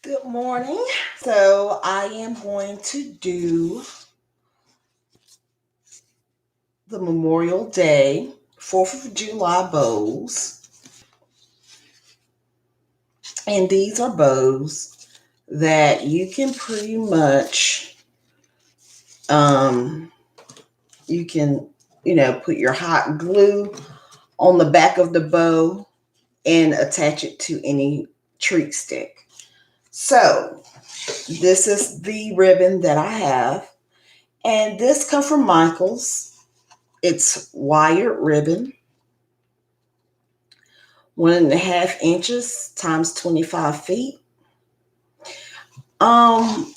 Good morning. So I am going to do the Memorial Day 4th of July bows. And these are bows that you can pretty much um you can, put your hot glue on the back of the bow and attach it to any treat stick. So this is the ribbon that I have. And this comes from Michaels. It's wired ribbon, 1.5 inches times 25 feet. Um,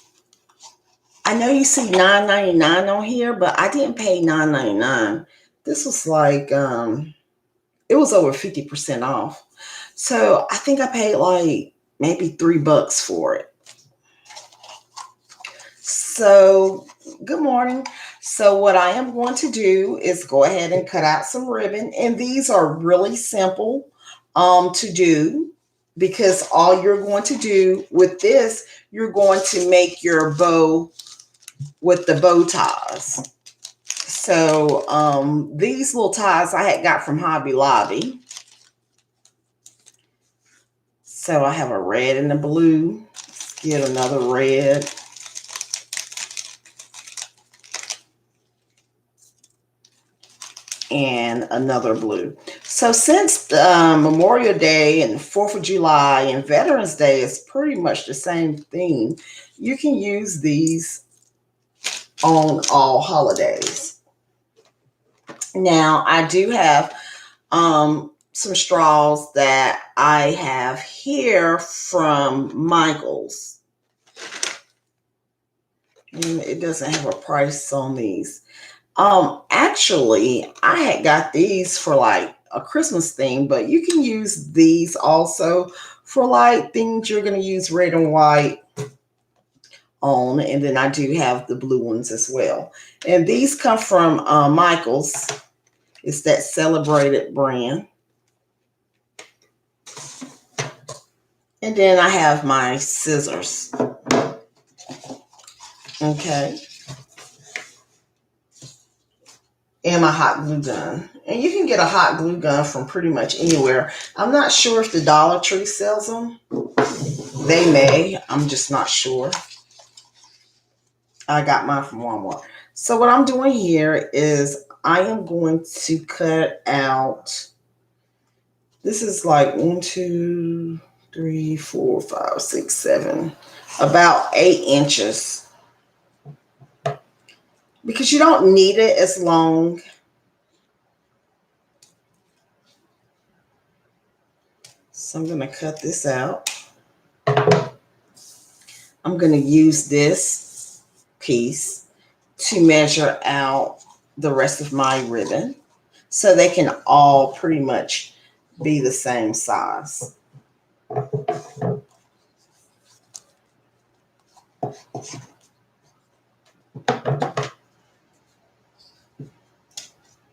I know you see $9.99 on here, but I didn't pay $9.99. This was like it was over 50% off. So I think I paid like maybe $3 for it. So good morning. So what I am going to do is go ahead and cut out some ribbon. And these are really simple to do, because all you're going to do with this, you're going to make your bow with the bow ties. So these little ties I had got from Hobby Lobby. So I have a red and a blue. Let's get another red. And another blue. So since Memorial Day and 4th of July and Veterans Day is pretty much the same thing, you can use these on all holidays. Now, I do have some straws that I have here from Michaels. And it doesn't have a price on these. Actually, I had got these for like a Christmas thing, but you can use these also for like things you're going to use red and white on. And then I do have the blue ones as well. And these come from Michaels. It's that Celebrated brand. And then I have my scissors. Okay. And my hot glue gun. And you can get a hot glue gun from pretty much anywhere. I'm not sure if the Dollar Tree sells them. They may. I'm just not sure. I got mine from Walmart. So what I'm doing here is I am going to cut out. This is like 1, 2, 3, 4, 5, 6, 7. About 8 inches. Because you don't need it as long. So I'm going to cut this out. I'm going to use this piece to measure out the rest of my ribbon so they can all pretty much be the same size.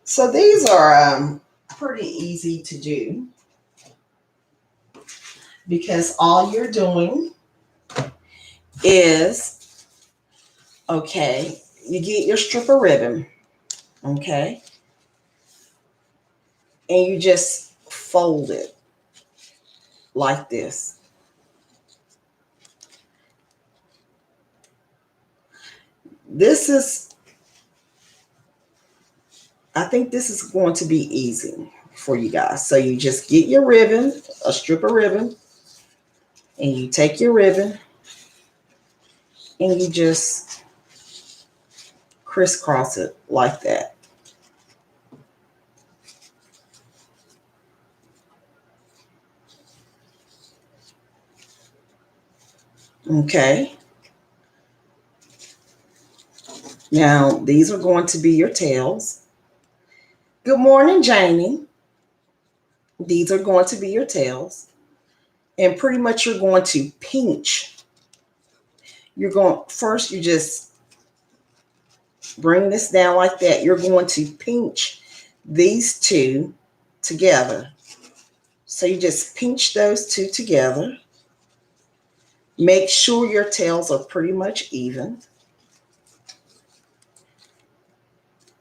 So these are pretty easy to do, because all you're doing is, okay, you get your strip of ribbon, okay, and you just fold it like this. I think this is going to be easy for you guys. So you just get your ribbon, a strip of ribbon, and you take your ribbon and you just crisscross it like that. Okay. Now, these are going to be your tails. Good morning, Jamie. These are going to be your tails. And pretty much you're going to pinch. First, you just bring this down like that. You're going to pinch these two together. So you just pinch those two together. Make sure your tails are pretty much even.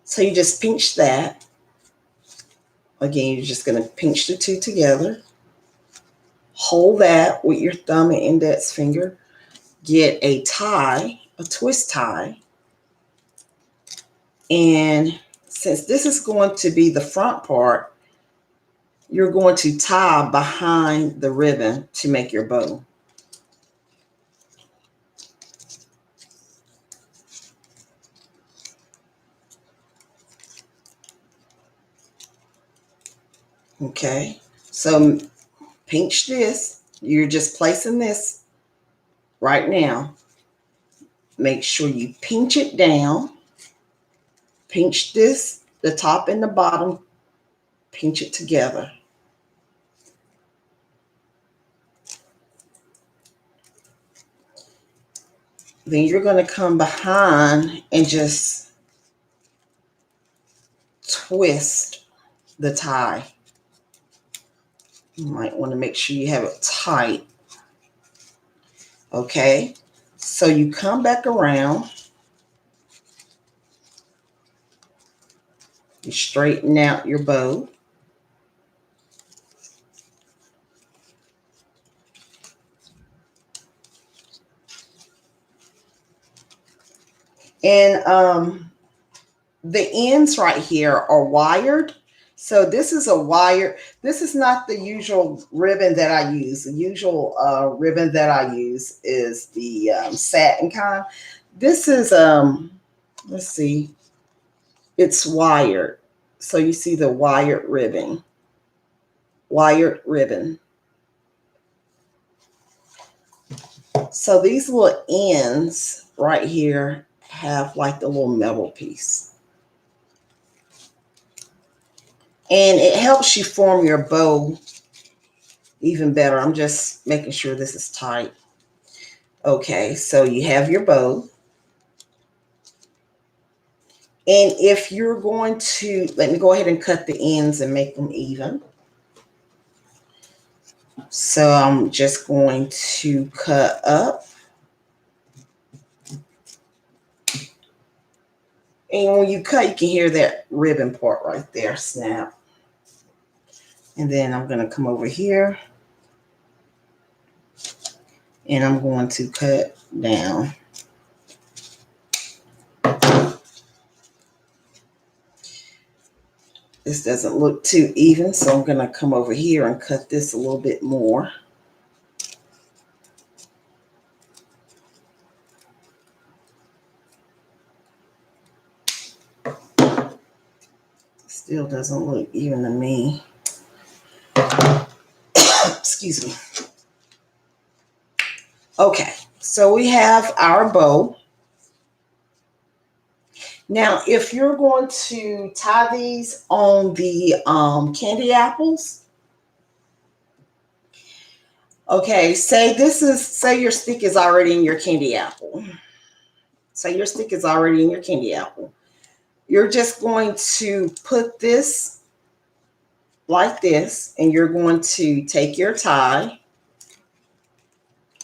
So you just pinch that. Again, you're just going to pinch the two together. Hold that with your thumb and index finger. Get a tie, a twist tie. And since this is going to be the front part, you're going to tie behind the ribbon to make your bow. Okay, so pinch this. You're just placing this right now. Make sure you pinch it down. Pinch this, the top and the bottom, pinch it together. Then you're going to come behind and just twist the tie. You might want to make sure you have it tight. Okay, so you come back around. You straighten out your bow. And the ends right here are wired. So this is a wire. This is not the usual ribbon that I use. The usual ribbon that I use is the satin kind. This is, let's see, it's wired. So you see the wired ribbon. Wired ribbon. So these little ends right here have like the little metal piece. And it helps you form your bow even better. I'm just making sure this is tight. Okay, so you have your bow. And if you're going to, let me go ahead and cut the ends and make them even. So I'm just going to cut up. And when you cut, you can hear that ribbon part right there snap. And then I'm going to come over here and I'm going to cut down. This doesn't look too even, so I'm going to come over here and cut this a little bit more. Still doesn't look even to me. Excuse me. Okay, so we have our bow. Now, if you're going to tie these on the candy apples, okay, say your stick is already in your candy apple. Say your stick is already in your candy apple. You're just going to put this like this, and you're going to take your tie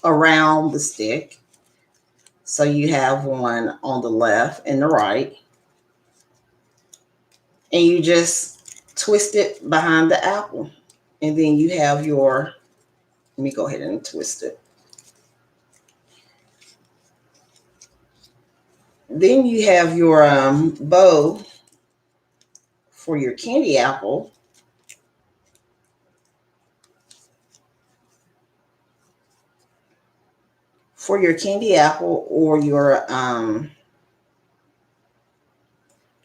around the stick. So you have one on the left and the right. And you just twist it behind the apple. And then you have your, let me go ahead and twist it. Then you have your bow for your candy apple. For your candy apple or your, let's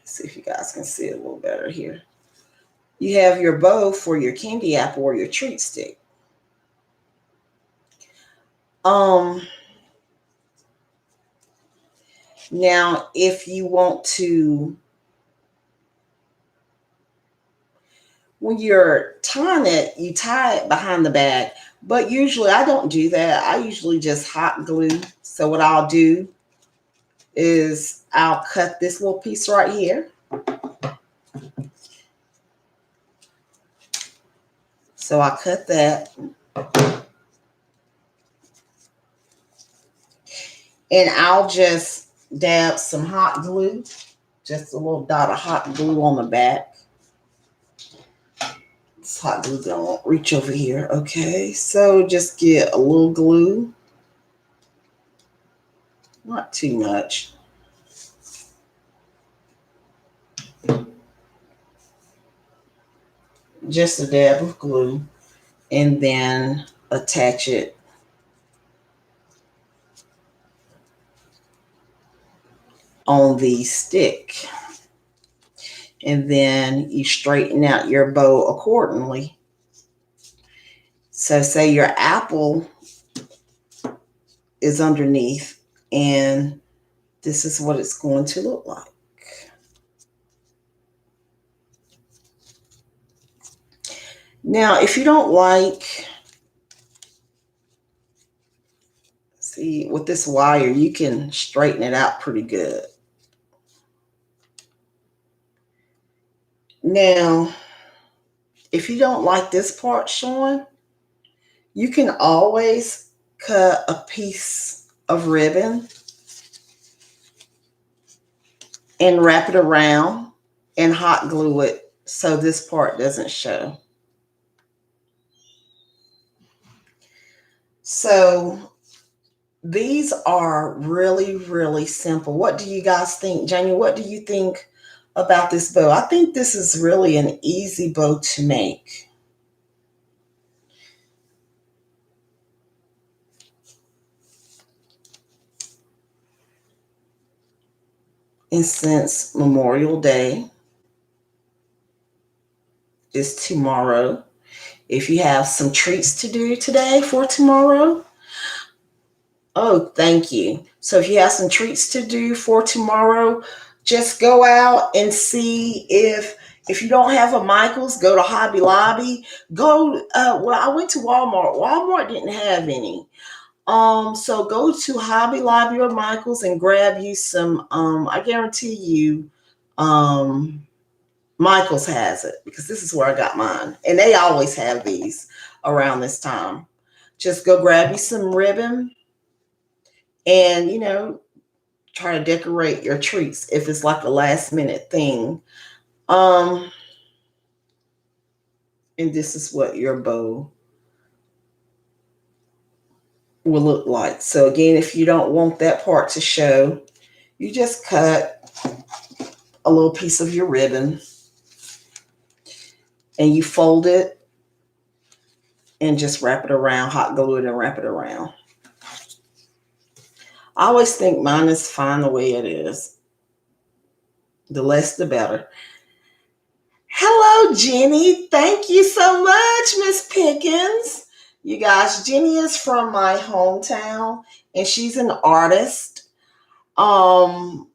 see if you guys can see it a little better here. You have your bow for your candy apple or your treat stick. Now, if you want to, when you're tying it, you tie it behind the bag. But usually I don't do that. I usually just hot glue. So what I'll do is I'll cut this little piece right here. So I cut that. And I'll just dab some hot glue, just a little dot of hot glue on the back. This hot glue don't reach over here. Okay, so just get a little glue, not too much. Just a dab of glue, and then attach it on the stick. And then you straighten out your bow accordingly. So say your apple is underneath, and this is what it's going to look like. Now, if you don't like, see, with this wire, you can straighten it out pretty good. Now, if you don't like this part showing, you can always cut a piece of ribbon and wrap it around and hot glue it so this part doesn't show. So these are really, really simple. What do you guys think? Janie, what do you think about this bow? I think this is really an easy bow to make. And since Memorial Day is tomorrow, if you have some treats to do today for tomorrow, oh, thank you. So if you have some treats to do for tomorrow, just go out and see if you don't have a Michael's, go to Hobby Lobby. Go well, I went to Walmart. Walmart didn't have any. So go to Hobby Lobby or Michael's and grab you some I guarantee you Michael's has it, because this is where I got mine. And they always have these around this time. Just go grab you some ribbon and, try to decorate your treats if it's like a last minute thing. And this is what your bow will look like. So again, if you don't want that part to show, you just cut a little piece of your ribbon and you fold it and just wrap it around, hot glue it and wrap it around. I always think mine is fine the way it is. The less, the better. Hello, Jenny. Thank you so much, Miss Pickens. You guys, Jenny is from my hometown and she's an artist. I'm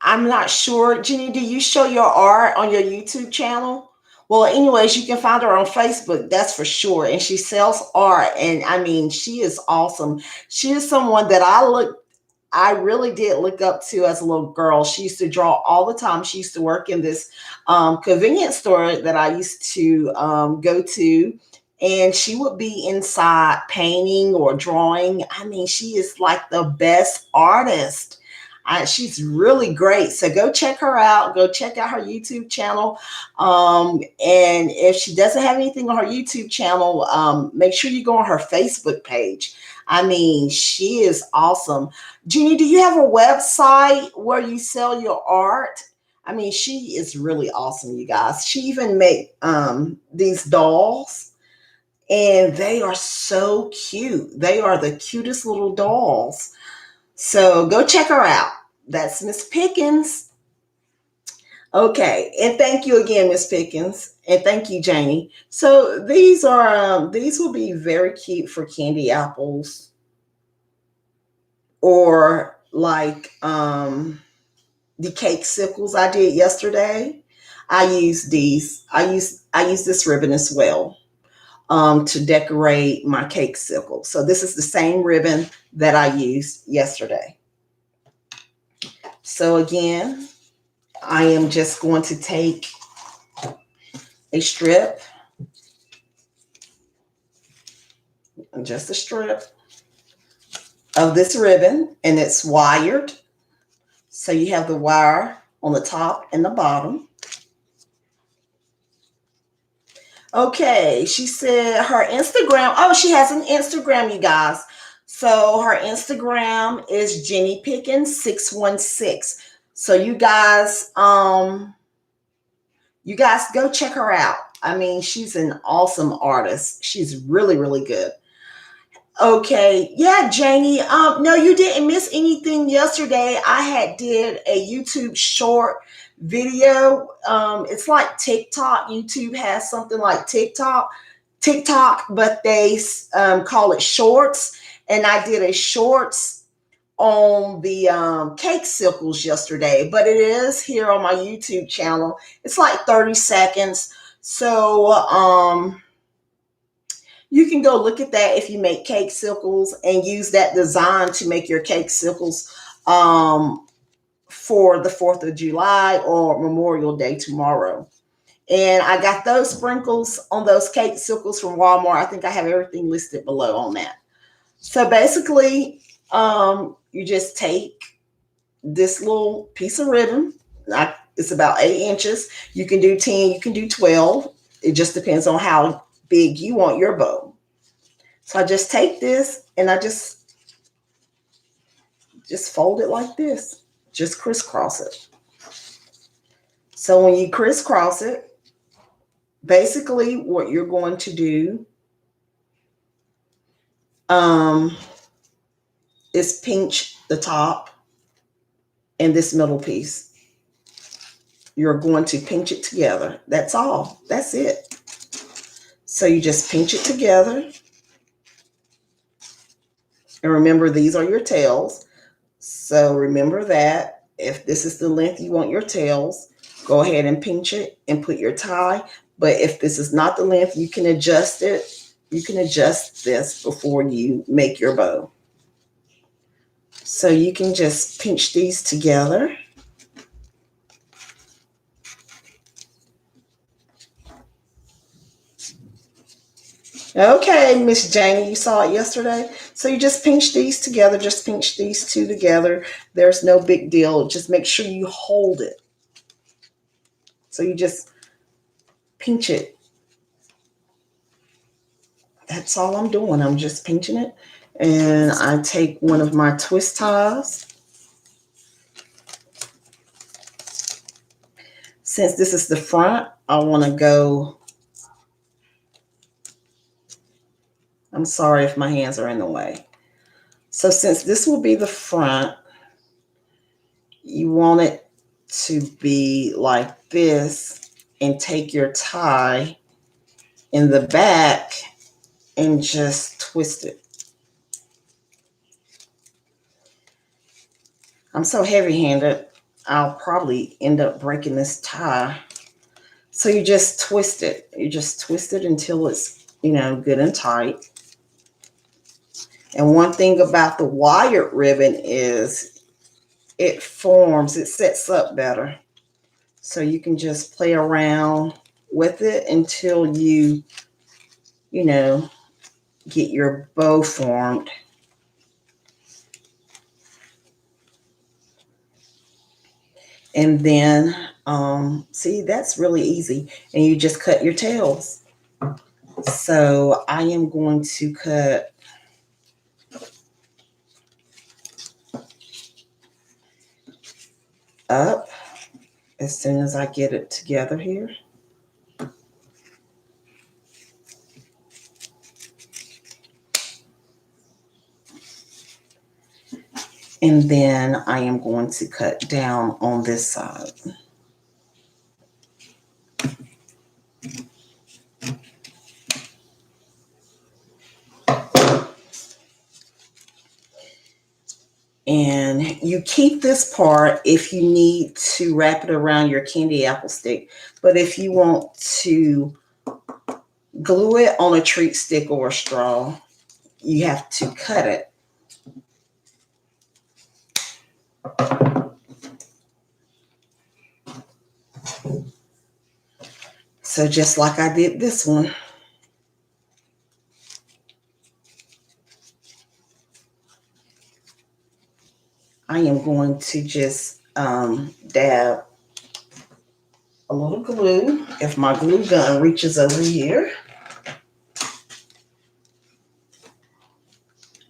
not sure. Jenny, do you show your art on your YouTube channel? Well, anyways, you can find her on Facebook, that's for sure. And she sells art. And I mean, she is awesome. She is someone that I really did look up to as a little girl. She used to draw all the time. She used to work in this convenience store that I used to go to. And she would be inside painting or drawing. I mean, she is like the best artist. She's really great. So go check her out. Go check out her YouTube channel. And if she doesn't have anything on her YouTube channel, make sure you go on her Facebook page. I mean, she is awesome. Jeannie, do you have a website where you sell your art? I mean, she is really awesome, you guys. She even made these dolls, and they are so cute. They are the cutest little dolls. So go check her out. That's Miss Pickens. Okay, and thank you again, Miss Pickens, and thank you, Janie. So these will be very cute for candy apples, or like the cake sickles I did yesterday. I use these. I use this ribbon as well to decorate my cake sickle. So this is the same ribbon that I used yesterday. So again, I am just going to take a strip, just a strip, of this ribbon, and it's wired. So you have the wire on the top and the bottom. Okay, she said her Instagram. Oh, she has an Instagram, you guys. So her Instagram is Jenny Pickens 616. So you guys go check her out. I mean, she's an awesome artist. She's really, really good. Okay, yeah, Janie. No, you didn't miss anything yesterday. I had did a YouTube short video. It's like TikTok. YouTube has something like TikTok, but they call it shorts. And I did a shorts on the cake circles yesterday, but it is here on my YouTube channel. It's like 30 seconds. So you can go look at that if you make cake circles and use that design to make your cake circles for the 4th of July or Memorial Day tomorrow. And I got those sprinkles on those cake circles from Walmart. I think I have everything listed below on that. So basically, you just take this little piece of ribbon. It's about 8 inches. You can do 10, you can do 12. It just depends on how big you want your bow. So I just take this and I just fold it like this. Just crisscross it. So when you crisscross it, basically what you're going to do is pinch the top and this middle piece. You're going to pinch it together. That's all. That's it. So you just pinch it together. And remember, these are your tails. So remember that if this is the length you want your tails, go ahead and pinch it and put your tie. But if this is not the length, you can adjust it. You can adjust this before you make your bow. So you can just pinch these together. Okay, Miss Janie, you saw it yesterday. So you just pinch these together, just pinch these two together. There's no big deal. Just make sure you hold it. So you just pinch it. That's all I'm doing. I'm just pinching it. And I take one of my twist ties. Since this is the front, I want to go. I'm sorry if my hands are in the way. So since this will be the front, you want it to be like this and take your tie in the back and just twist it. I'm so heavy-handed, I'll probably end up breaking this tie. So you just twist it. You just twist it until it's, good and tight. And one thing about the wired ribbon is it sets up better. So you can just play around with it until you get your bow formed. And then, see, that's really easy. And you just cut your tails. So I am going to cut up as soon as I get it together here. And then I am going to cut down on this side. And you keep this part if you need to wrap it around your candy apple stick. But if you want to glue it on a treat stick or a straw, you have to cut it. So just like I did this one. I am going to just dab a little glue. If my glue gun reaches over here,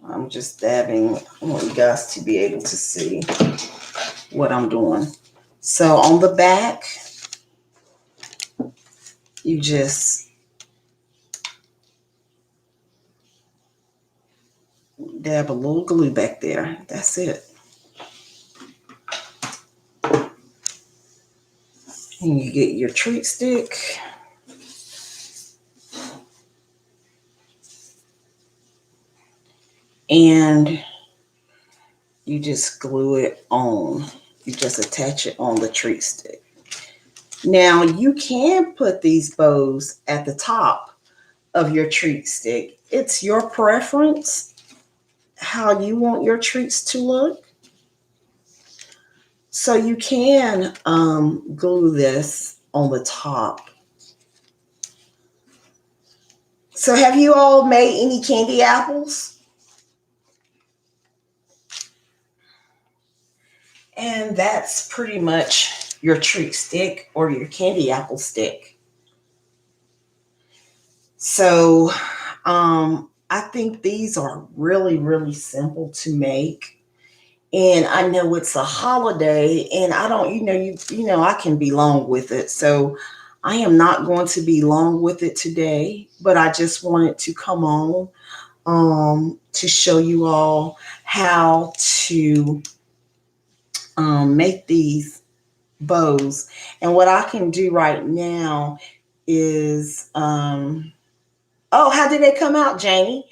I'm just dabbing. I want you guys to be able to see what I'm doing. So on the back, you just dab a little glue back there. That's it. And you get your treat stick. And you just glue it on. You just attach it on the treat stick. Now you can put these bows at the top of your treat stick. It's your preference how you want your treats to look. So you can glue this on the top. So have you all made any candy apples? And that's pretty much your treat stick or your candy apple stick. So I think these are really, really simple to make. And I know it's a holiday and I don't, you know, I can be long with it. So I am not going to be long with it today, but I just wanted to come on to show you all how to make these bows. And what I can do right now is, oh, how did they come out, Janie?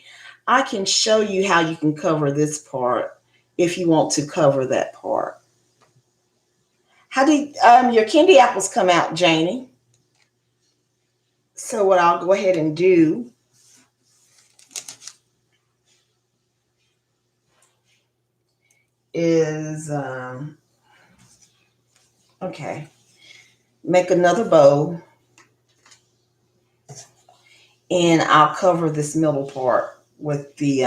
I can show you how you can cover this part if you want to cover that part. How did your candy apples come out, Janie? So what I'll go ahead and do is, okay, make another bow. And I'll cover this middle part with the,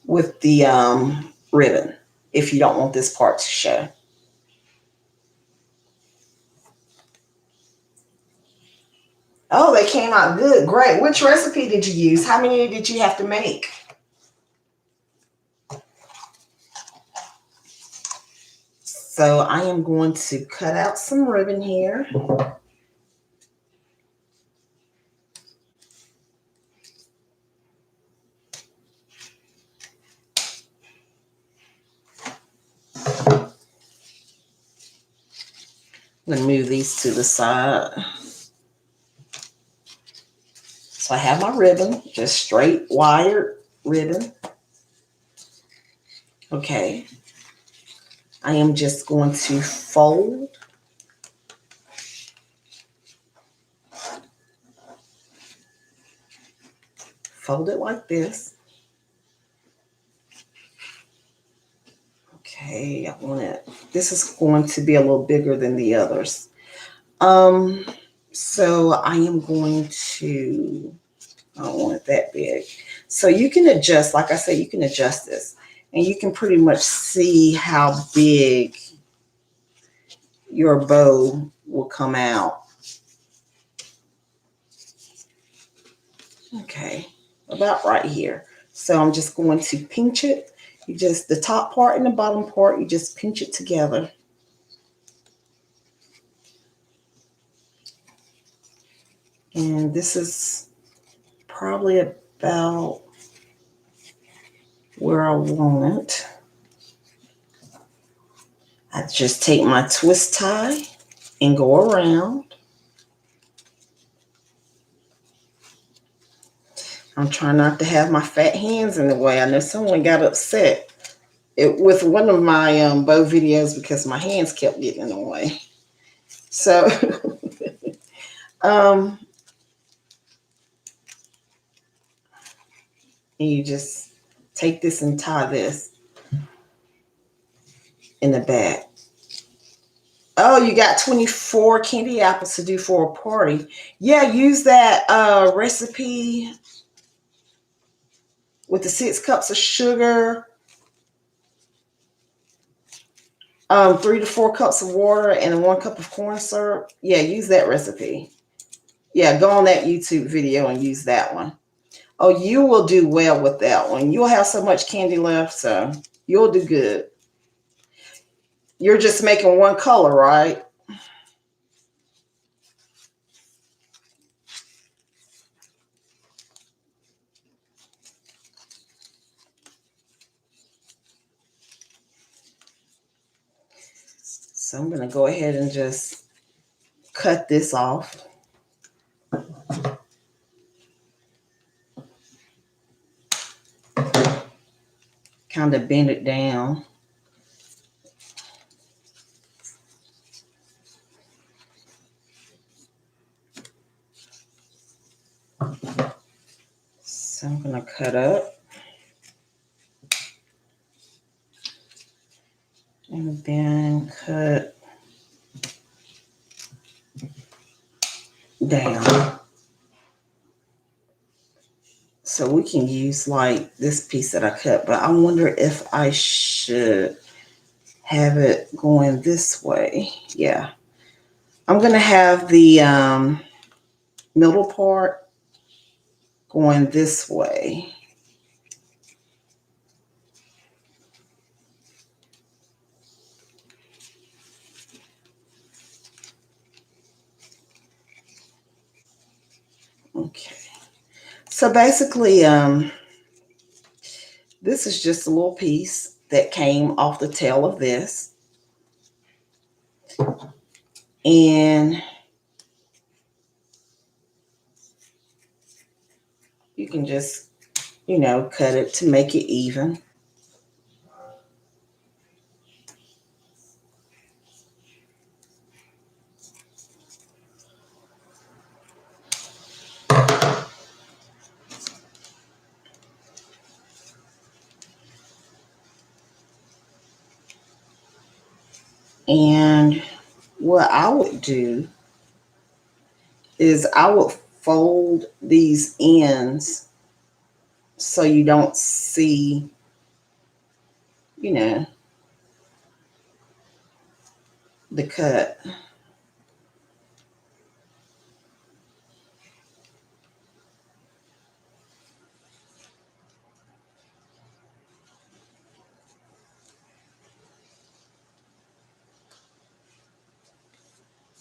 with the ribbon if you don't want this part to show. Oh, they came out good. Great. Which recipe did you use? How many did you have to make? So I am going to cut out some ribbon here. I'm going to move these to the side. So I have my ribbon, just straight wired ribbon. Okay. I am just going to fold. Fold it like this. Okay, I want it. This is going to be a little bigger than the others. So I am going to, I don't want it that big. So you can adjust, like I said, you can adjust this and you can pretty much see how big your bow will come out. Okay, about right here. So I'm just going to pinch it. You just, the top part and the bottom part, you just pinch it together. And this is probably about where I want it. I just take my twist tie and go around. I'm trying not to have my fat hands in the way. I know someone got upset with one of my bow videos because my hands kept getting in the way. So, and you just take this and tie this in the back. Oh, you got 24 candy apples to do for a party. Yeah, use that recipe. with the 6 cups of sugar, 3 to 4 cups of water, and 1 cup of corn syrup. Yeah, use that recipe. Yeah, go on that YouTube video and use that one. Oh, you will do well with that one. You'll have so much candy left, so you'll do good. You're just making one color, right? So I'm going to go ahead and just cut this off. Kind of bend it down. So I'm going to cut up. And then cut down. So we can use like this piece that I cut, but I wonder if I should have it going this way. Yeah. I'm going to have the middle part going this way. Okay. So basically, this is just a little piece that came off the tail of this. And you can just, cut it to make it even. And what I would do is I would fold these ends so you don't see, the cut.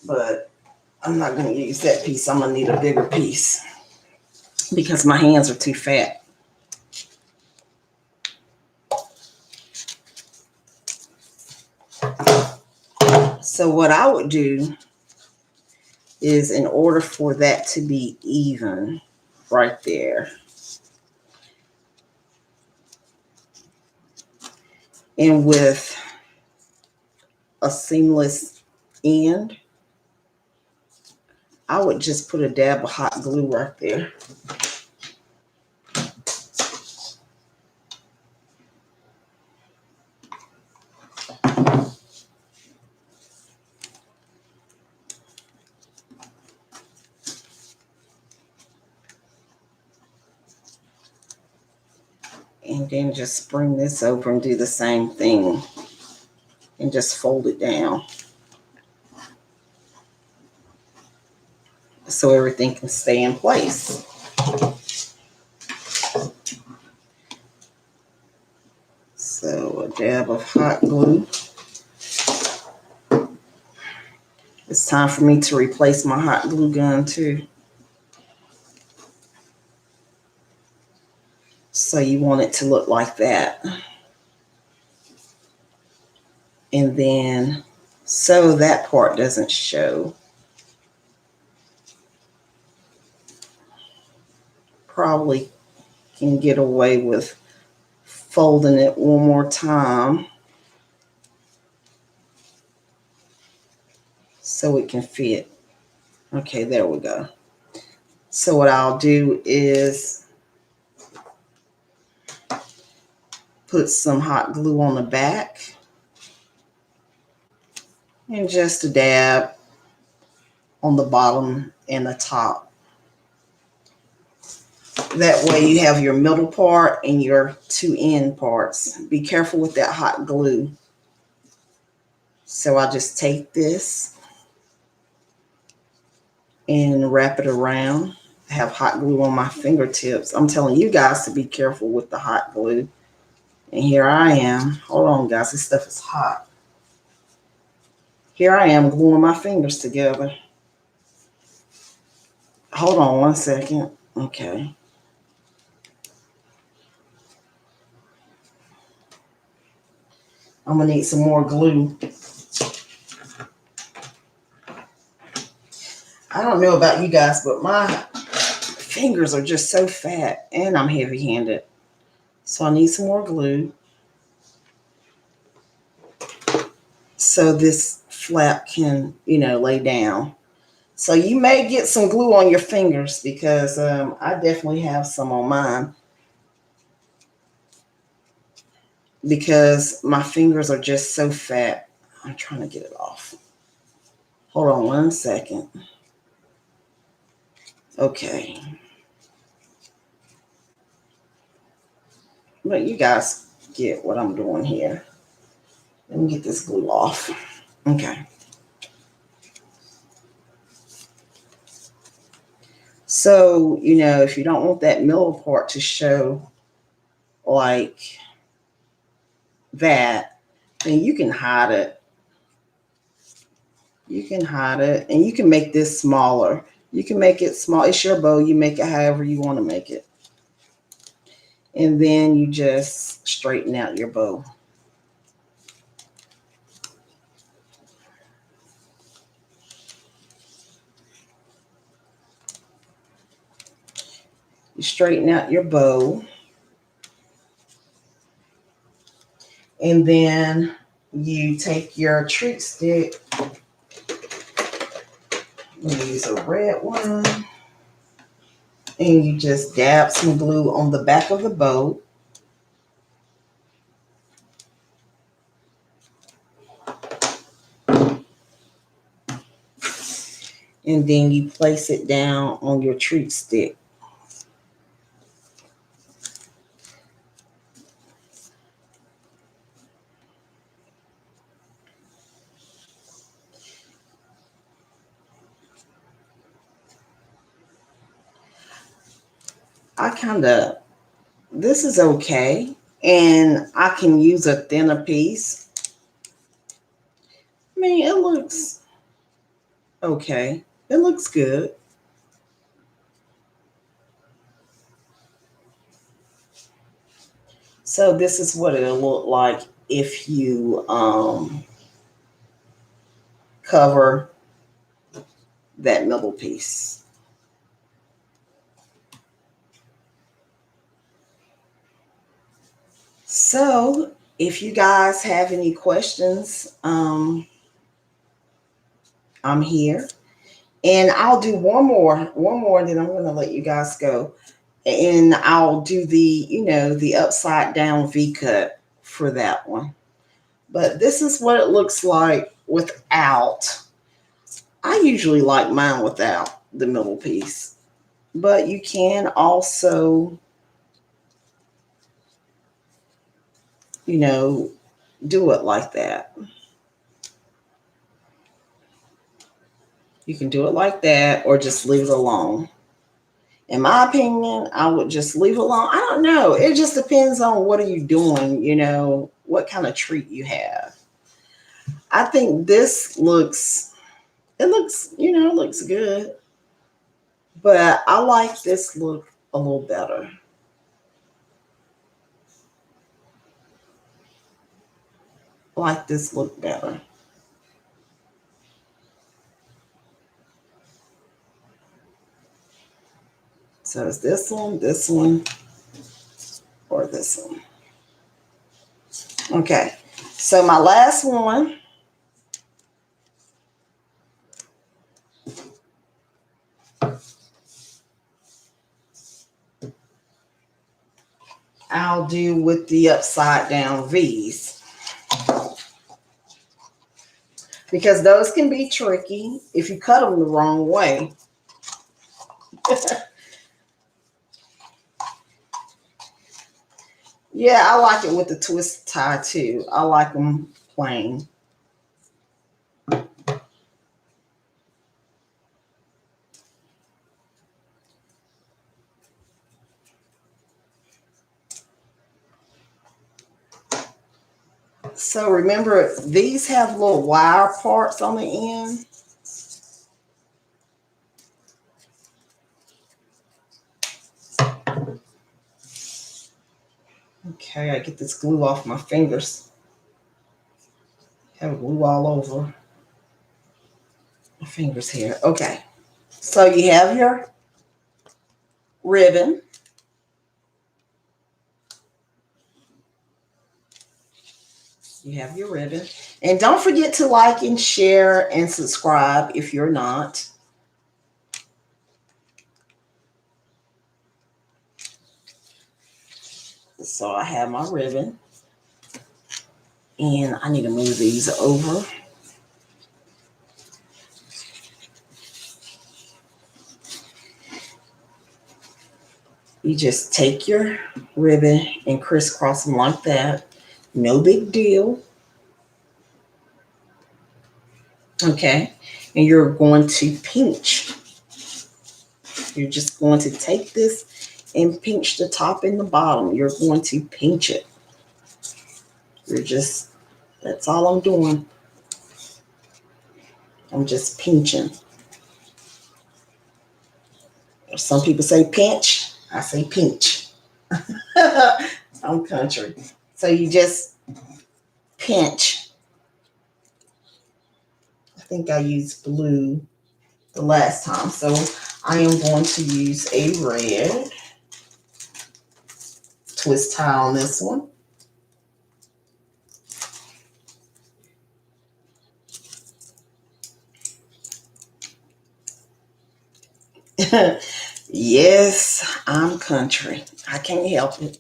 But I'm not going to use that piece. I'm going to need a bigger piece because my hands are too fat. So what I would do is, in order for that to be even right there, and with a seamless end, I would just put a dab of hot glue right there. And then just bring this over and do the same thing and just fold it down so everything can stay in place. So a dab of hot glue. It's time for me to replace my hot glue gun too. So you want it to look like that. And then, so that part doesn't show, probably can get away with folding it one more time so it can fit. Okay, there we go. So what I'll do is put some hot glue on the back and just a dab on the bottom and the top. That way you have your middle part and your two end parts. Be careful with that hot glue. So I just take this and wrap it around. I have hot glue on my fingertips. I'm telling you guys to be careful with the hot glue. And here I am. Hold on, guys. This stuff is hot. Here I am gluing my fingers together. Hold on one second. Okay. I'm going to need some more glue. I don't know about you guys, but my fingers are just so fat and I'm heavy-handed. So I need some more glue so this flap can, lay down. So you may get some glue on your fingers because I definitely have some on mine because my fingers are just so fat. I'm trying to get it off. Hold on one second. Okay. But you guys get what I'm doing here. Let me get this glue off. Okay. So, if you don't want that middle part to show like that, then you can hide it. You can hide it and you can make this smaller. You can make it small. It's your bow. You make it however you want to make it. And then you just straighten out your bow. You straighten out your bow. And then you take your treat stick. Use a red one. And you just dab some glue on the back of the bow. And then you place it down on your treat stick. This is okay. And I can use a thinner piece. I mean, it looks okay. It looks good. So this is what it'll look like if you cover that middle piece. So if you guys have any questions, I'm here. And I'll do one more, and then I'm going to let you guys go. And I'll do the upside down V cut for that one. But this is what it looks like without. I usually like mine without the middle piece. But you can also, do it like that. You can do it like that or just leave it alone. In my opinion, I would just leave it alone. I don't know. It just depends on what are you doing, what kind of treat you have. I think this looks good. But I like this look a little better. I like this look better. So it's this one, or this one. Okay. So my last one. I'll do with the upside down V's. Because those can be tricky if you cut them the wrong way. Yeah, I like it with the twist tie too. I like them plain. So remember, these have little wire parts on the end. Okay, I get this glue off my fingers. Have glue all over my fingers here. Okay, so you have your ribbon. You have your ribbon. And don't forget to like and share and subscribe if you're not. So I have my ribbon. And I need to move these over. You just take your ribbon and crisscross them like that. No big deal. Okay. And you're going to pinch. You're just going to take this and pinch the top and the bottom. You're going to pinch it. That's all I'm doing. I'm just pinching. Some people say pinch. I say pinch. I'm country. So you just pinch. I think I used blue the last time. So I am going to use a red twist tie on this one. Yes, I'm country. I can't help it.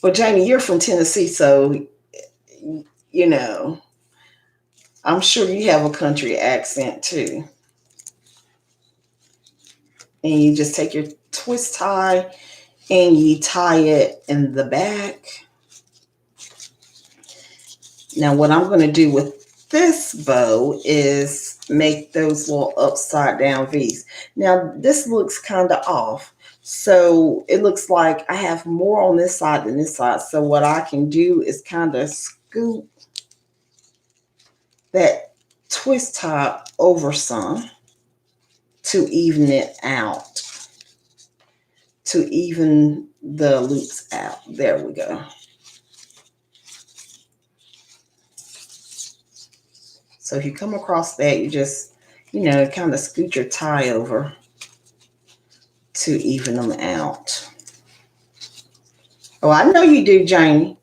Well, Jamie, you're from Tennessee, so you know, I'm sure you have a country accent too. And you just take your twist tie and you tie it in the back. Now, what I'm going to do with this bow is make those little upside down V's. Now, this looks kind of off. So it looks like I have more on this side than this side. So what I can do is kind of scoop that twist tie over some to even it out, to even the loops out. There we go. So if you come across that, you just, kind of scoot your tie over to even them out. Oh, I know you do, Jamie.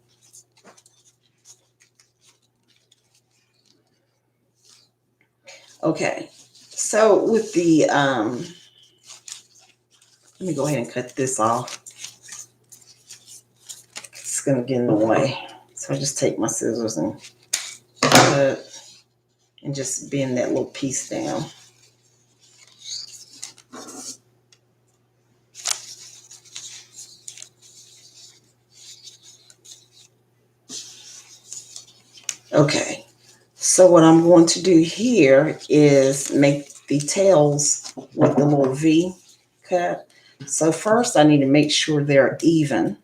Okay, so with the, let me go ahead and cut this off. It's gonna get in the way. So I just take my scissors and cut and just bend that little piece down. Okay, so what I'm going to do here is make the tails with the little V cut. So first I need to make sure they're even.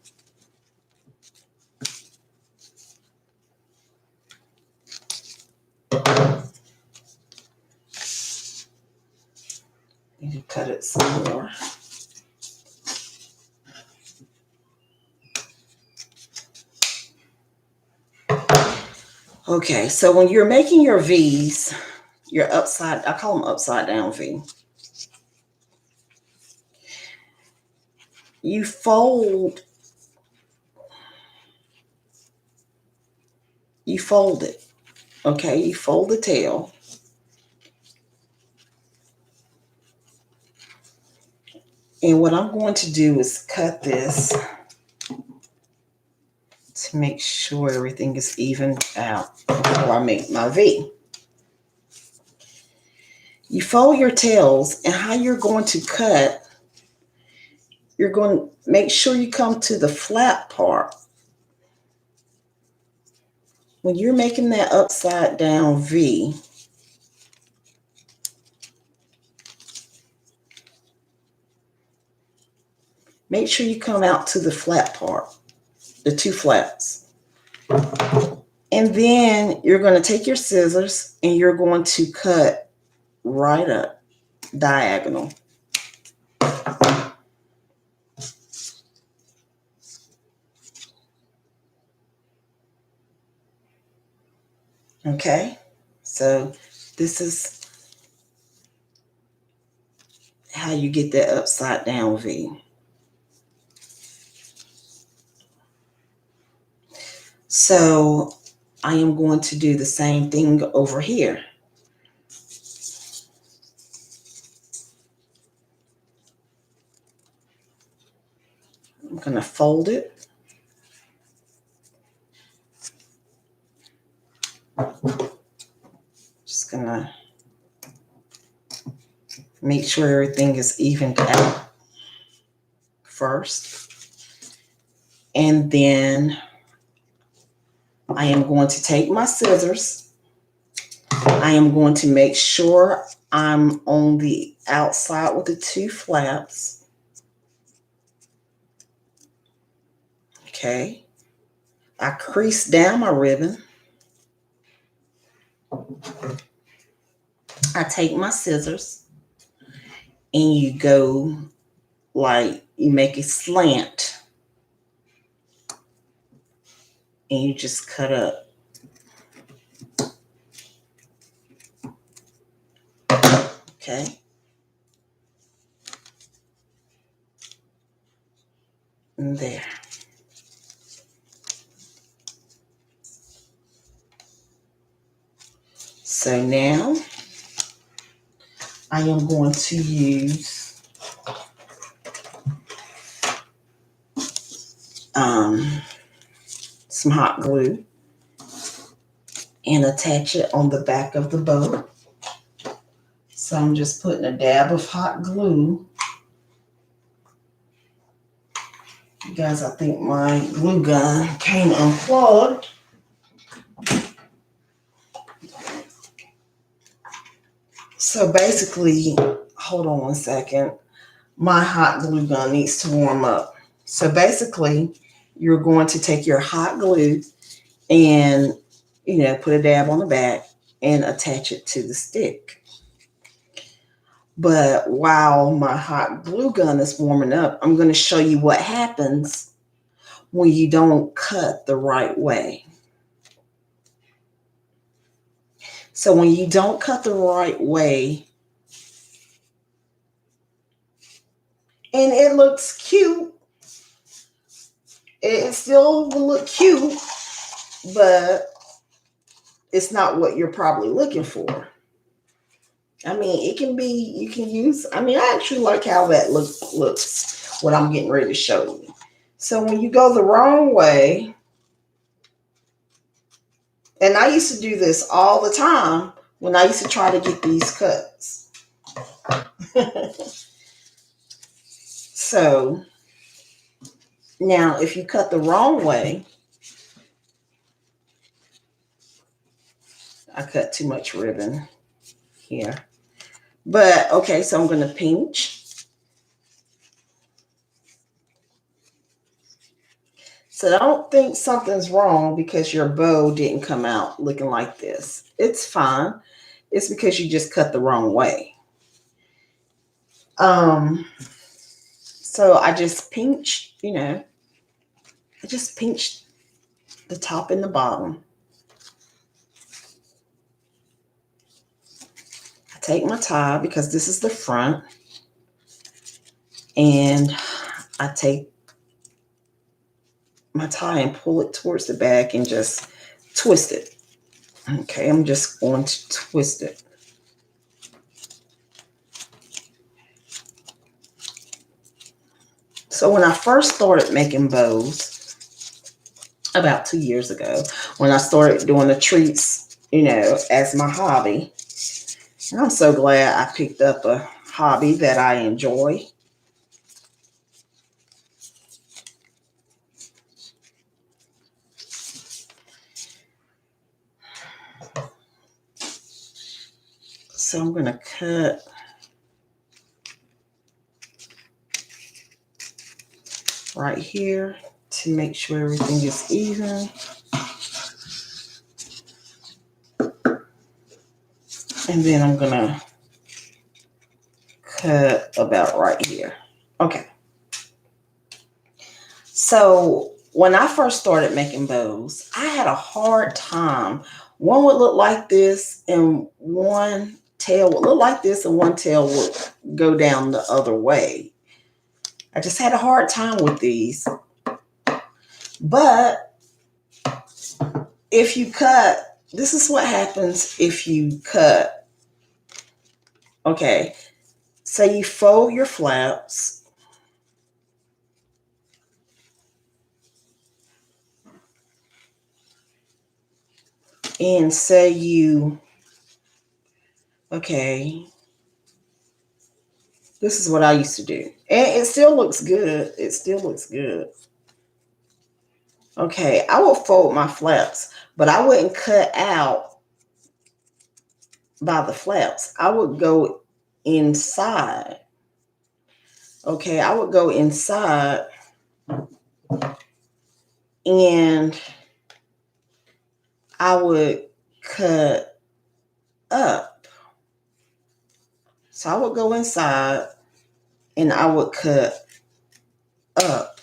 Need to cut it some more. Okay, so when you're making your V's, I call them upside down V. You fold it. Okay, you fold the tail. And what I'm going to do is cut this to make sure everything is evened out before I make my V. You fold your tails, and how you're going to cut you're going to make sure you come to the flat part. When you're making that upside down V, make sure you come out to the flat part, the two flaps. And then you're going to take your scissors and you're going to cut right up diagonal. Okay, so this is how you get that upside down V. So I am going to do the same thing over here. I'm going to fold it. Just going to make sure everything is evened out first. And then I am going to take my scissors. I am going to make sure I'm on the outside with the two flaps. Okay. I crease down my ribbon. I take my scissors and you go like you make a slant and you just cut up. Okay. And there. So now I am going to use some hot glue and attach it on the back of the bow. So I'm just putting a dab of hot glue. You guys, I think my glue gun came unplugged. So basically, hold on one second. My hot glue gun needs to warm up. So basically, you're going to take your hot glue and, put a dab on the back and attach it to the stick. But while my hot glue gun is warming up, I'm going to show you what happens when you don't cut the right way. So when you don't cut the right way, and it looks cute, it still will look cute, but it's not what you're probably looking for. I mean, it can be, you can use, I actually like how that looks, what I'm getting ready to show you. So when you go the wrong way, and I used to do this all the time when I used to try to get these cuts. So now if you cut the wrong way, I cut too much ribbon here. But okay, so I'm going to pinch. So don't think something's wrong because your bow didn't come out looking like this. It's fine. It's because you just cut the wrong way. So I just pinched, I just pinched the top and the bottom. I take my tie because this is the front, and I take my tie and pull it towards the back and just twist it. Okay, I'm just going to twist it. So when I first started making bows, about 2 years ago, when I started doing the treats, as my hobby, and I'm so glad I picked up a hobby that I enjoy. So I'm going to cut right here to make sure everything is even. And then I'm going to cut about right here. Okay. So when I first started making bows, I had a hard time. One would look like this and one tail would look like this and one tail would go down the other way. I just had a hard time with these. But if you cut, this is what happens if you cut. Okay, so you fold your flaps. And say you, okay, this is what I used to do. And it still looks good. It still looks good. Okay, I will fold my flaps, but I wouldn't cut out by the flaps. I would go inside. Okay, I would go inside and I would cut up. So I would go inside and I would cut up.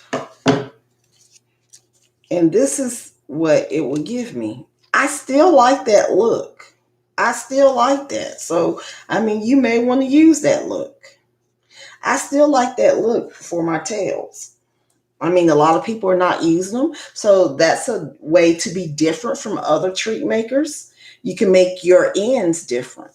And this is what it would give me. I still like that look. I still like that. So, I mean, you may want to use that look. I still like that look for my tails. I mean, a lot of people are not using them. So that's a way to be different from other treat makers. You can make your ends different.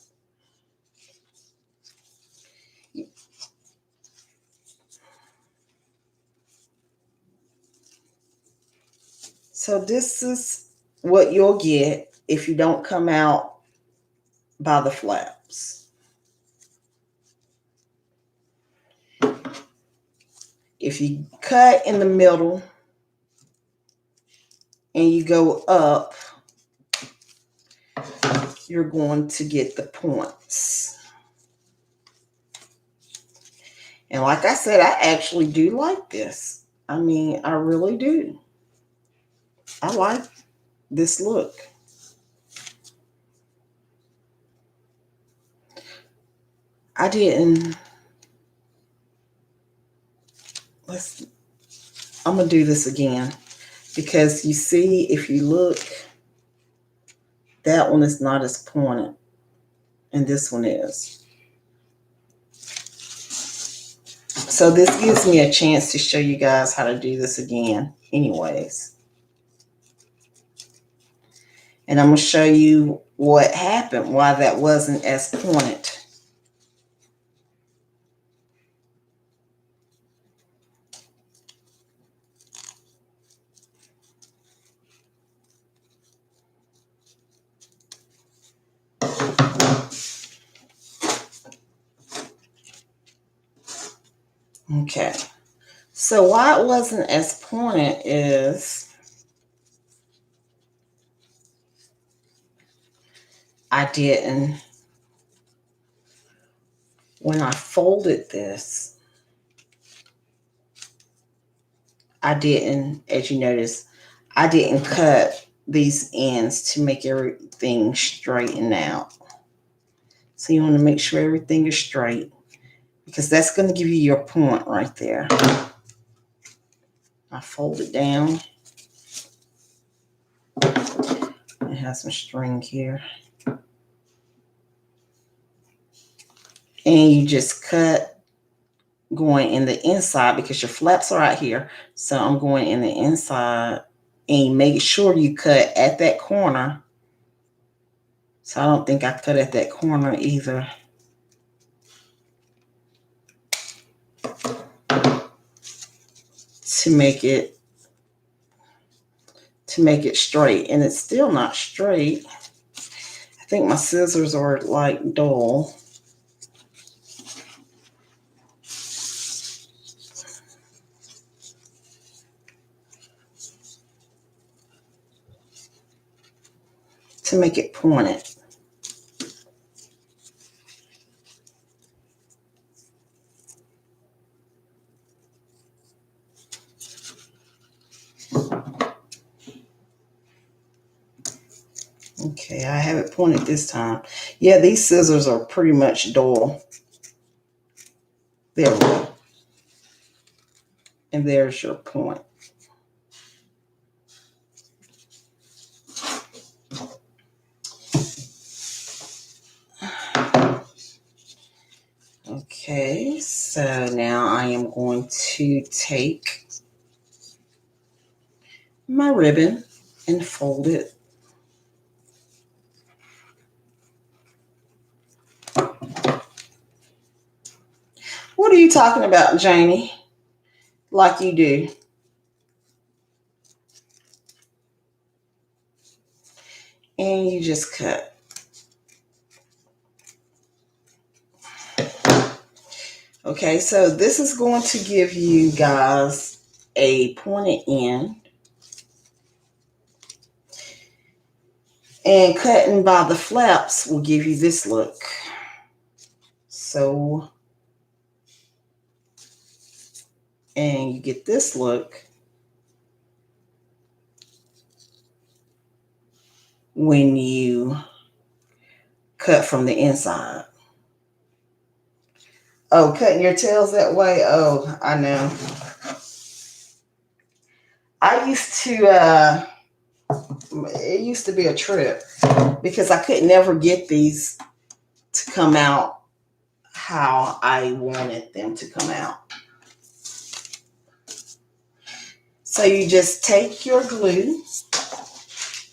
So this is what you'll get if you don't come out by the flaps. If you cut in the middle and you go up, you're going to get the points. And like I said, I actually do like this. I mean, I really do. I like this look. I didn't, I'm going to do this again. Because you see, if you look, that one is not as pointed. And this one is. So this gives me a chance to show you guys how to do this again anyways. And I'm going to show you what happened, why that wasn't as pointed. Okay. So why it wasn't as pointed is I didn't, when I folded this, I didn't, as you notice, I didn't cut these ends to make everything straighten out. So you want to make sure everything is straight because that's going to give you your point right there. I fold it down. It has some string here. And you just cut going in the inside because your flaps are right here. So I'm going in the inside and make sure you cut at that corner. So I don't think I cut at that corner either. To make it straight, and it's still not straight. I think my scissors are like dull. To make it pointed. Okay, I have it pointed this time. Yeah, these scissors are pretty much dull. There we go. And there's your point. Okay, so now I am going to take my ribbon and fold it. What are you talking about, Janie? Like you do. And you just cut. Okay, so this is going to give you guys a pointed end. And cutting by the flaps will give you this look. So, and you get this look when you cut from the inside. Oh, cutting your tails that way? Oh, I know. It used to be a trip because I could never get these to come out how I wanted them to come out. So you just take your glue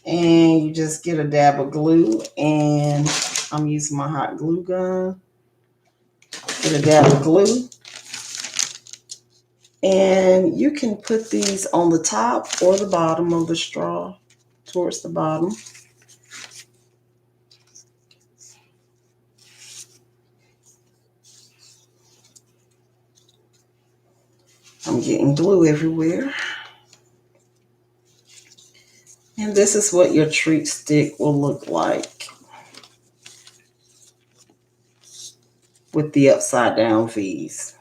and you just get a dab of glue, and I'm using my hot glue gun. Get a dab of glue. And you can put these on the top or the bottom of the straw, towards the bottom. I'm getting glue everywhere. And this is what your treat stick will look like with the upside down V's.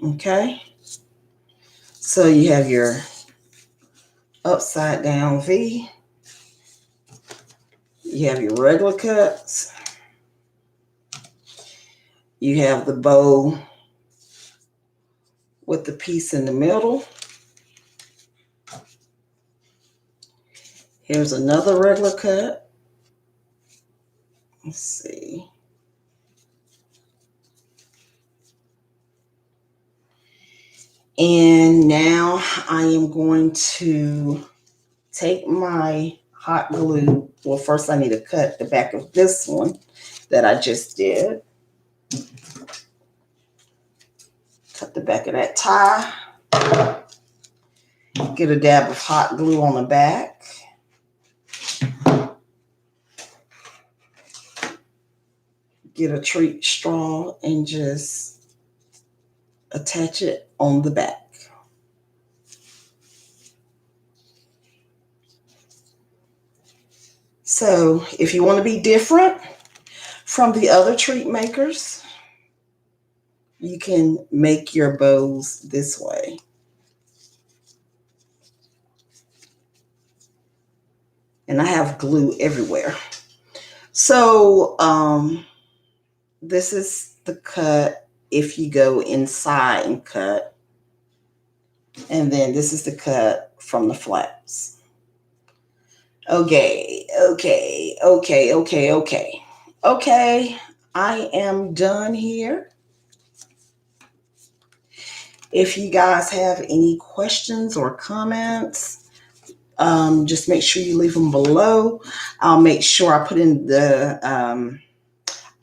Okay? So you have your upside down V. You have your regular cuts. You have the bow with the piece in the middle. Here's another regular cut. Let's see. And now I am going to take my hot glue. Well, first I need to cut the back of this one that I just did. Cut the back of that tie. Get a dab of hot glue on the back. Get a treat straw and just attach it on the back. So if you want to be different from the other treat makers, you can make your bows this way. And I have glue everywhere. So this is the cut if you go inside and cut. And then this is the cut from the flaps. Okay. Okay, I am done here. If you guys have any questions or comments, just make sure you leave them below. I'll make sure I put in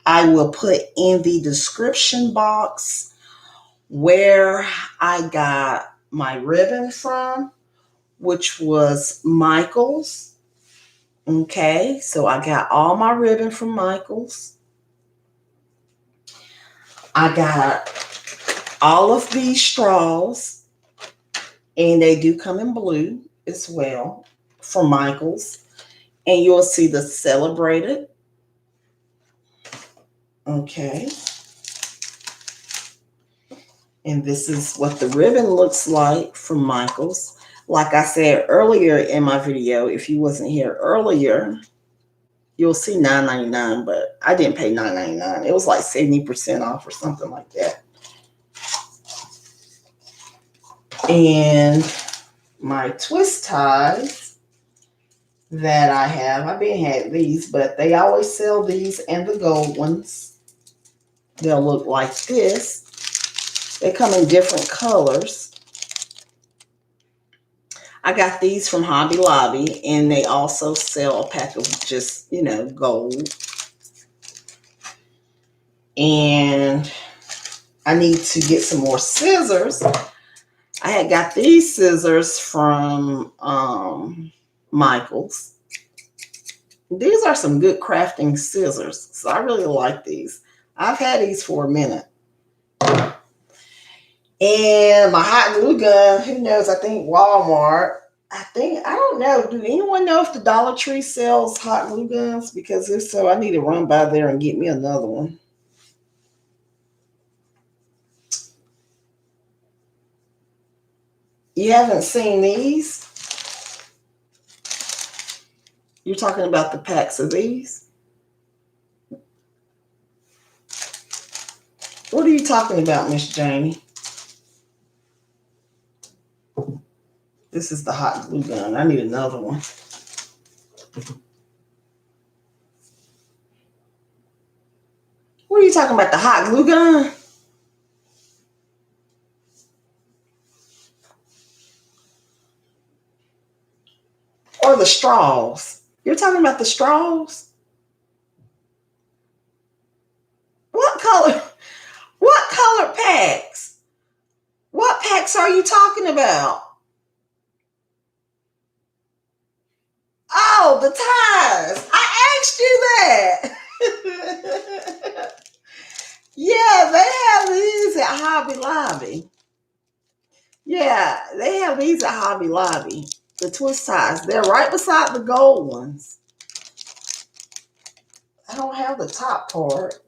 I will put in the description box where I got my ribbon from, which was Michaels. Okay, so I got all my ribbon from Michaels. I got all of these straws, and they do come in blue as well from Michaels. And you'll see the Celebrated. Okay. And this is what the ribbon looks like from Michaels. Like I said earlier in my video, if you wasn't here earlier, you'll see $9.99, but I didn't pay $9.99. It was like 70% off or something like that. And my twist ties that I have, I've been had these, but they always sell these and the gold ones. They'll look like this. They come in different colors. I got these from Hobby Lobby, and they also sell a pack of just, gold. And I need to get some more scissors. I had got these scissors from Michaels. These are some good crafting scissors, so I really like these. I've had these for a minute. And my hot glue gun, who knows? I think Walmart. I don't know. Do anyone know if the Dollar Tree sells hot glue guns? Because if so, I need to run by there and get me another one. You haven't seen these? You're talking about the packs of these? What are you talking about, Miss Janie? This is the hot glue gun. I need another one. What are you talking about, the hot glue gun? Or the straws? You're talking about the straws? What color? What color packs? What packs are you talking about? Oh, the ties. I asked you that. Yeah, they have these at Hobby Lobby. Yeah, they have these at Hobby Lobby. The twist ties. They're right beside the gold ones. I don't have the top part.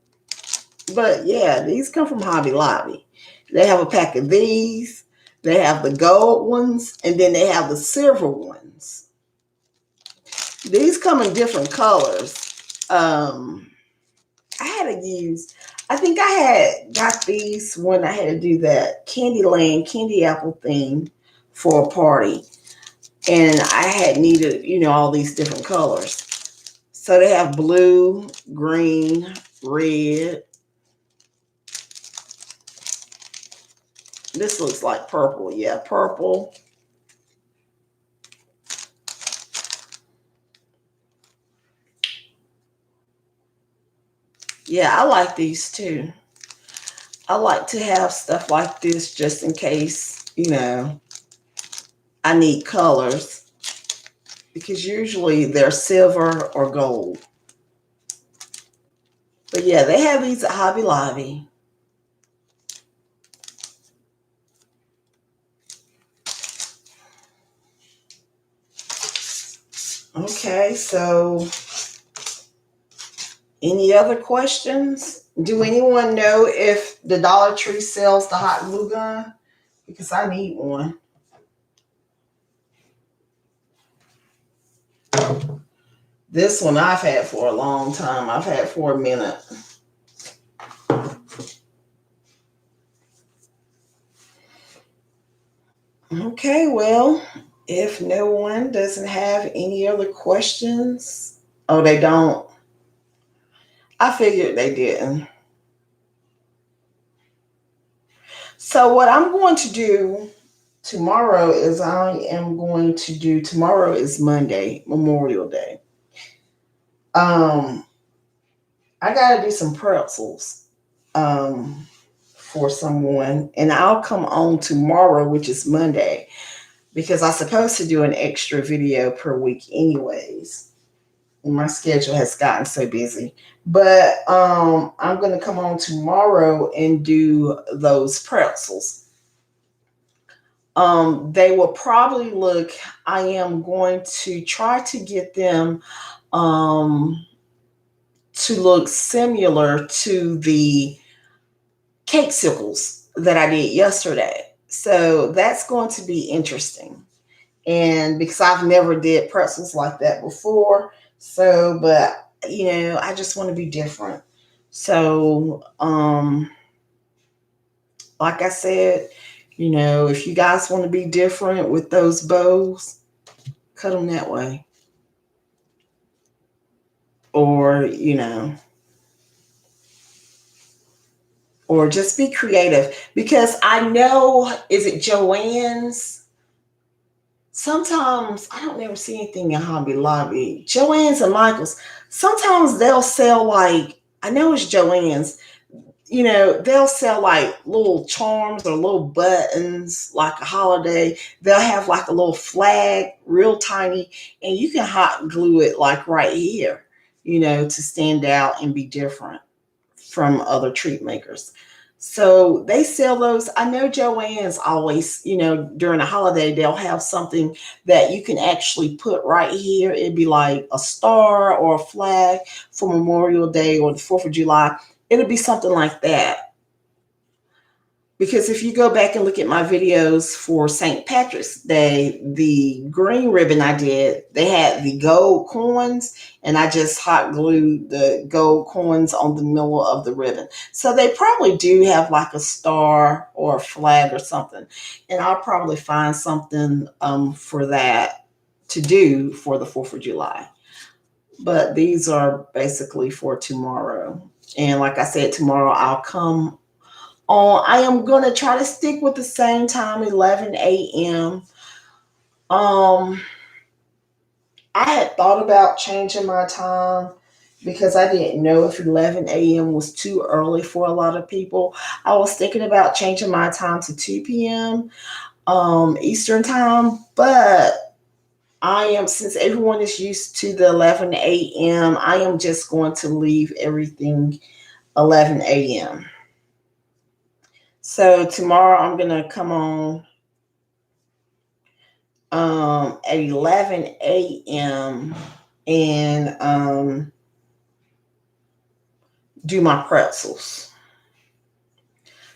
But yeah, these come from Hobby Lobby. They have a pack of these. They have the gold ones, and then they have the silver ones. These come in different colors. I think I had got these when I had to do that Candyland candy apple thing for a party. And I had needed, all these different colors. So they have blue, green, red. This looks like purple. Yeah, purple. Yeah, I like these too. I like to have stuff like this just in case, I need colors. Because usually they're silver or gold. But yeah, they have these at Hobby Lobby. Okay, so any other questions? Do anyone know if the Dollar Tree sells the hot glue gun? Because I need one. This one I've had for a long time. I've had for a minute. Okay, well, if no one doesn't have any other questions, oh, they don't. I figured they didn't. So what I'm going to do tomorrow is tomorrow is Monday, Memorial Day. I gotta do some pretzels for someone, and I'll come on tomorrow, which is Monday, because I'm supposed to do an extra video per week anyways. And my schedule has gotten so busy. But I'm gonna come on tomorrow and do those pretzels. They will probably I am going to try to get them to look similar to the cake sickles that I did yesterday. So that's going to be interesting. And because I've never did pretzels like that before. So, but I just want to be different. So, like I said, if you guys want to be different with those bows, cut them that way. Or, or just be creative. Because I know, is it Joann's? Sometimes I don't never see anything in Hobby Lobby. Joann's and Michael's. Sometimes they'll sell like, I know it's Joann's. They'll sell like little charms or little buttons, like a holiday. They'll have like a little flag, real tiny, and you can hot glue it like right here, to stand out and be different from other treat makers. So they sell those. I know Joann's always, during the holiday, they'll have something that you can actually put right here. It'd be like a star or a flag for Memorial Day or the 4th of July. It'll be something like that. Because if you go back and look at my videos for St. Patrick's Day, the green ribbon I did, they had the gold coins, and I just hot glued the gold coins on the middle of the ribbon. So they probably do have like a star or a flag or something. And I'll probably find something for that to do for the 4th of July. But these are basically for tomorrow. And like I said, tomorrow I'll come on. I am going to try to stick with the same time, 11 a.m. I had thought about changing my time because I didn't know if 11 a.m. was too early for a lot of people. I was thinking about changing my time to 2 p.m. Eastern time, but since everyone is used to the 11 a.m., I am just going to leave everything 11 a.m. So tomorrow I'm going to come on at 11 a.m. and do my pretzels.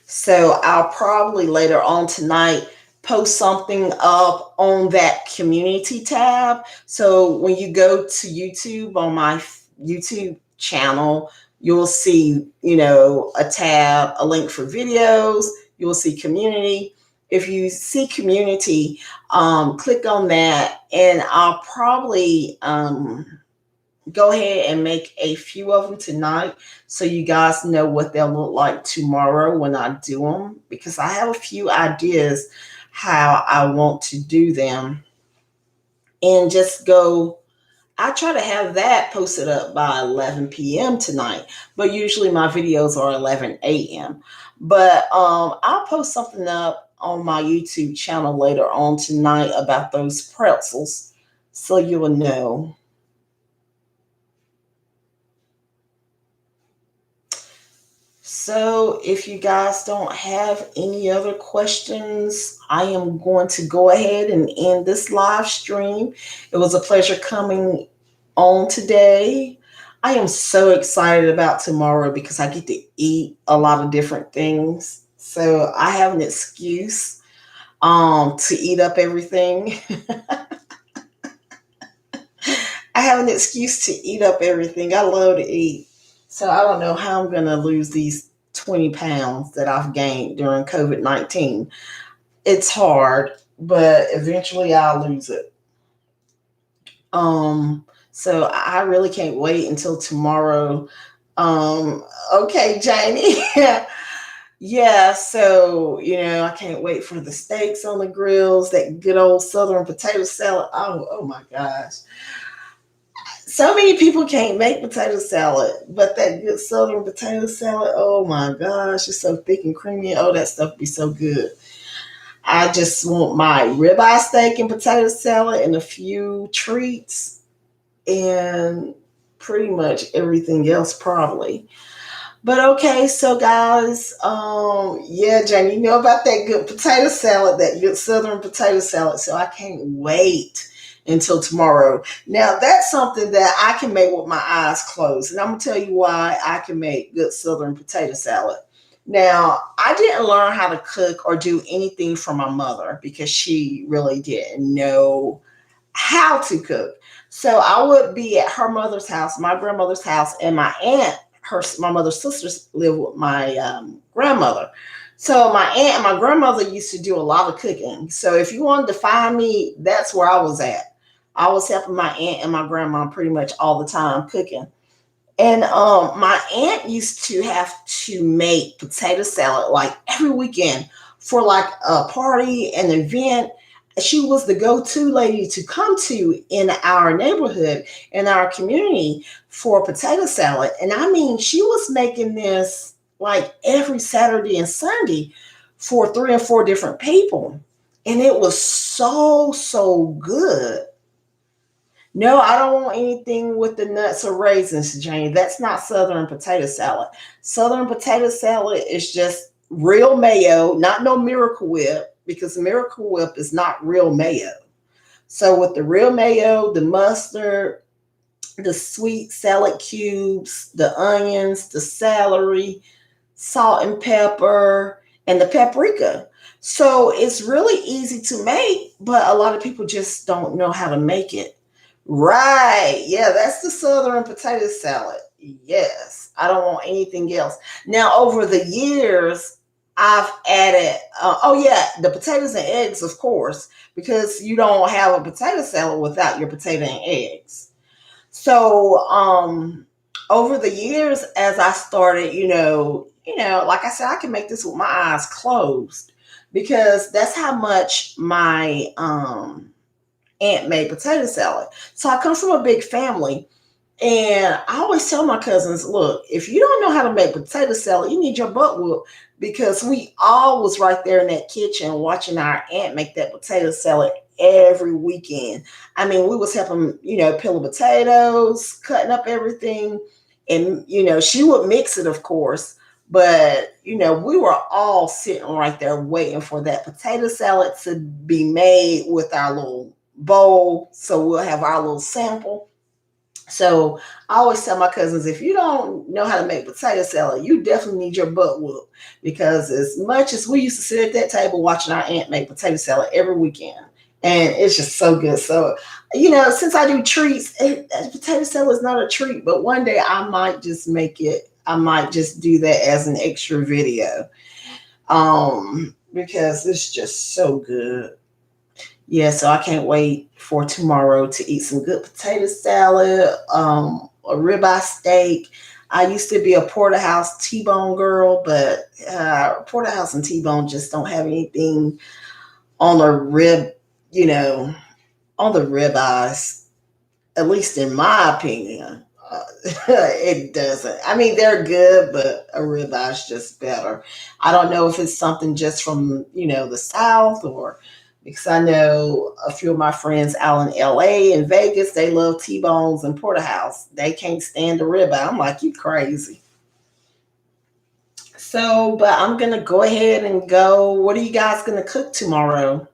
So I'll probably later on tonight post something up on that community tab. So when you go to YouTube, on my YouTube channel, you'll see, a tab, a link for videos. You'll see community. If you see community, click on that, and I'll probably go ahead and make a few of them tonight so you guys know what they'll look like tomorrow when I do them, because I have a few ideas how I want to do them. And just go, I try to have that posted up by 11 p.m. tonight, but usually my videos are 11 a.m. But I'll post something up on my YouTube channel later on tonight about those pretzels so you will know. So if you guys don't have any other questions, I am going to go ahead and end this live stream. It was a pleasure coming on today. I am so excited about tomorrow because I get to eat a lot of different things. So I have an excuse to eat up everything. I have an excuse to eat up everything. I love to eat. So I don't know how I'm going to lose these 20 pounds that I've gained during COVID-19. It's hard, but eventually I'll lose it. So I really can't wait until tomorrow. Okay, Janie. Yeah, so I can't wait for the steaks on the grills, that good old Southern potato salad. Oh my gosh. So many people can't make potato salad, but that good Southern potato salad, oh my gosh, it's so thick and creamy. Oh, that stuff be so good. I just want my ribeye steak and potato salad and a few treats and pretty much everything else probably. But okay, so guys, yeah, Jane, you know about that good potato salad, that good Southern potato salad. So I can't wait until tomorrow. Now that's something that I can make with my eyes closed. And I'm gonna tell you why I can make good Southern potato salad. Now, I didn't learn how to cook or do anything from my mother because she really didn't know how to cook. So I would be at her mother's house, my grandmother's house, and my aunt, my mother's sisters live with my grandmother. So my aunt and my grandmother used to do a lot of cooking. So if you wanted to find me, that's where I was at. I was helping my aunt and my grandma pretty much all the time cooking. And my aunt used to have to make potato salad like every weekend for like a party, an event. She was the go-to lady to come to in our neighborhood, in our community for potato salad. And I mean, she was making this like every Saturday and Sunday for 3 or 4 different people. And it was so, so good. No, I don't want anything with the nuts or raisins, Jane. That's not Southern potato salad. Southern potato salad is just real mayo, not no Miracle Whip, because Miracle Whip is not real mayo. So with the real mayo, the mustard, the sweet salad cubes, the onions, the celery, salt and pepper, and the paprika. So it's really easy to make, but a lot of people just don't know how to make it. Right. Yeah, that's the Southern potato salad. Yes. I don't want anything else. Now, over the years, I've added, oh, yeah, the potatoes and eggs, of course, because you don't have a potato salad without your potato and eggs. So, over the years, as I started, like I said, I can make this with my eyes closed because that's how much my aunt made potato salad. So I come from a big family, and I always tell my cousins, look, if you don't know how to make potato salad, you need your butt whooped because we all was right there in that kitchen watching our aunt make that potato salad every weekend. I mean, we was helping, peel the potatoes, cutting up everything, and she would mix it, of course. But we were all sitting right there waiting for that potato salad to be made with our little bowl, so we'll have our little sample. So I always tell my cousins, if you don't know how to make potato salad, you definitely need your butt whooped because as much as we used to sit at that table watching our aunt make potato salad every weekend, and it's just so good. So, since I do treats, potato salad is not a treat, but one day I might just make it. I might just do that as an extra video, because it's just so good. Yeah, so I can't wait for tomorrow to eat some good potato salad, a ribeye steak. I used to be a porterhouse T-bone girl, but porterhouse and T-bone just don't have anything on the rib, you know, on the ribeyes. At least in my opinion, it doesn't. I mean, they're good, but a ribeye is just better. I don't know if it's something just from the South, or because I know a few of my friends out in LA and Vegas, they love T-bones and porterhouse. They can't stand the ribeye. I'm like, you crazy. So, but I'm gonna go ahead and go. What are you guys gonna cook tomorrow?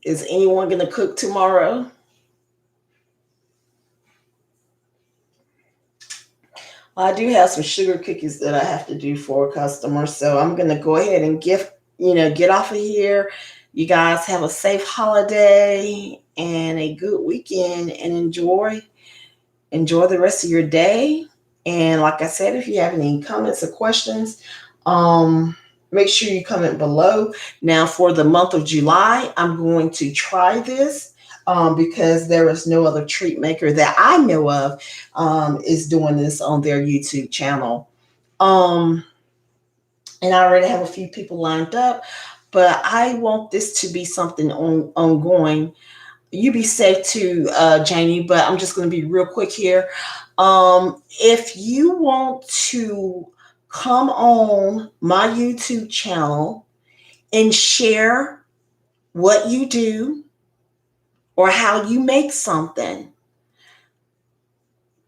Is anyone gonna cook tomorrow? Well, I do have some sugar cookies that I have to do for a customer, so I'm gonna go ahead and get off of here. You guys have a safe holiday and a good weekend, and enjoy the rest of your day. And like I said, if you have any comments or questions, um, make sure you comment below. Now, for the month of July, I'm going to try this because there is no other treat maker that I know of is doing this on their YouTube channel. Um, and I already have a few people lined up, but I want this to be something ongoing. You be safe too, Janie, but I'm just going to be real quick here. If you want to come on my YouTube channel and share what you do or how you make something,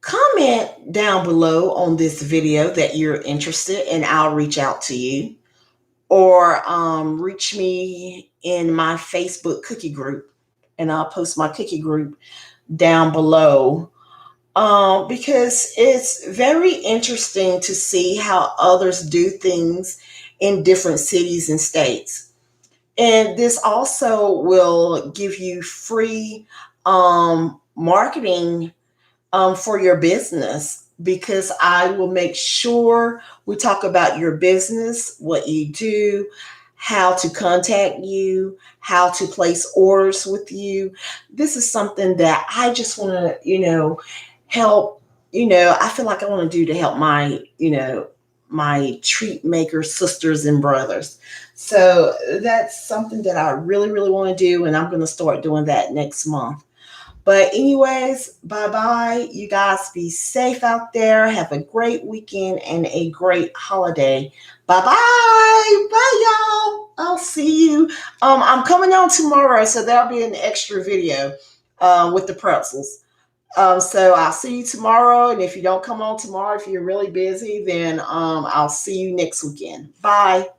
comment down below on this video that you're interested, and I'll reach out to you, or reach me in my Facebook cookie group, and I'll post my cookie group down below. because it's very interesting to see how others do things in different cities and states. And this also will give you free marketing for your business, because I will make sure we talk about your business, what you do, how to contact you, how to place orders with you. This is something that I just want to, help. I feel like I want to do to help my, my treat maker sisters and brothers. So that's something that I really, really want to do. And I'm going to start doing that next month. But, anyways, bye bye. You guys be safe out there. Have a great weekend and a great holiday. Bye bye. Bye, y'all. I'll see you. I'm coming on tomorrow, so there'll be an extra video with the pretzels. So I'll see you tomorrow. And if you don't come on tomorrow, if you're really busy, then I'll see you next weekend. Bye.